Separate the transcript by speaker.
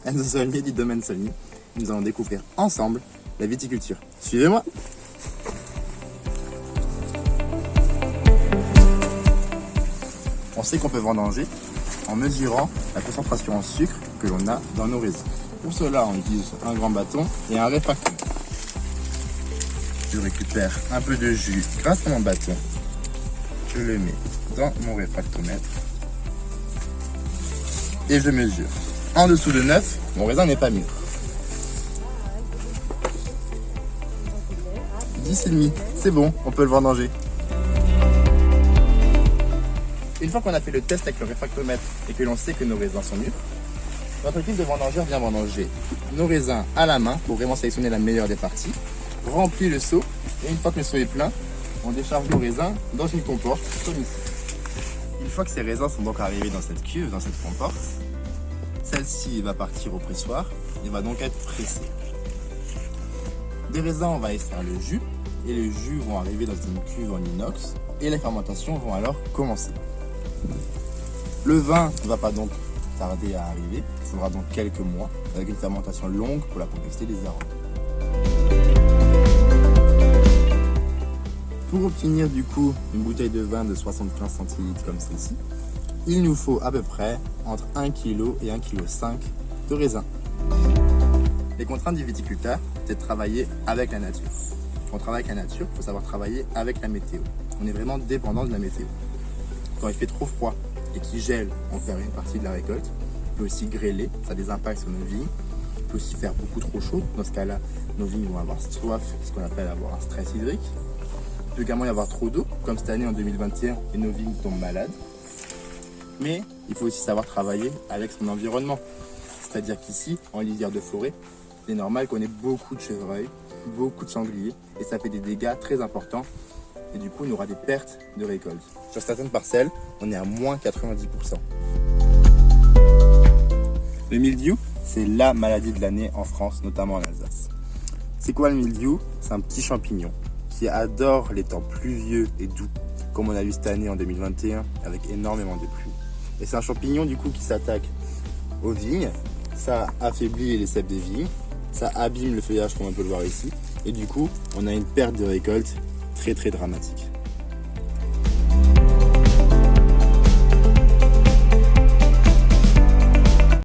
Speaker 1: Enzo Solmi du domaine Solmi. Nous allons découvrir ensemble la viticulture. Suivez-moi. On sait qu'on peut vendanger en mesurant la concentration en sucre que l'on a dans nos raisins. Pour cela, on utilise un grand bâton et un réfractomètre. Je récupère un peu de jus grâce à mon bâton. Je le mets dans mon réfractomètre et je mesure. En dessous de 9, mon raisin n'est pas mûr. 10,5, c'est bon, on peut le vendanger. Une fois qu'on a fait le test avec le réfractomètre et que l'on sait que nos raisins sont mûrs, notre équipe de vendangeurs vient vendanger nos raisins à la main pour vraiment sélectionner la meilleure des parties, remplit le seau et une fois que le seau est plein, on décharge nos raisins dans une comporte comme ici. Une fois que ces raisins sont donc arrivés dans cette cuve, dans cette comporte, celle-ci va partir au pressoir et va donc être pressée. Des raisins, on va extraire le jus et les jus vont arriver dans une cuve en inox et les fermentations vont alors commencer. Le vin ne va pas donc tarder à arriver, il faudra donc quelques mois avec une fermentation longue pour la complexité des arômes. Pour obtenir du coup une bouteille de vin de 75 centilitres comme celle-ci, il nous faut à peu près entre 1 kg et 1,5 kg de raisin. Les contraintes du viticulteur, c'est de travailler avec la nature. Quand on travaille avec la nature, il faut savoir travailler avec la météo. On est vraiment dépendant de la météo. Quand il fait trop froid et qu'il gèle, on perd une partie de la récolte. Il peut aussi grêler, ça a des impacts sur nos vignes. Il peut aussi faire beaucoup trop chaud. Dans ce cas-là, nos vignes vont avoir soif, ce qu'on appelle avoir un stress hydrique. Il peut également y avoir trop d'eau, comme cette année en 2021, et nos vignes tombent malades. Mais il faut aussi savoir travailler avec son environnement. C'est-à-dire qu'ici, en lisière de forêt, c'est normal qu'on ait beaucoup de chevreuils, beaucoup de sangliers, et ça fait des dégâts très importants. Et du coup, on aura des pertes de récolte. Sur certaines parcelles, on est à moins 90%. Le mildiou, c'est la maladie de l'année en France, notamment en Alsace. C'est quoi le mildiou? C'est un petit champignon qui adore les temps pluvieux et doux, comme on a eu cette année en 2021, avec énormément de pluie. Et c'est un champignon du coup qui s'attaque aux vignes, ça affaiblit les cèpes des vignes, ça abîme le feuillage comme on peut le voir ici, et du coup, on a une perte de récolte très dramatique.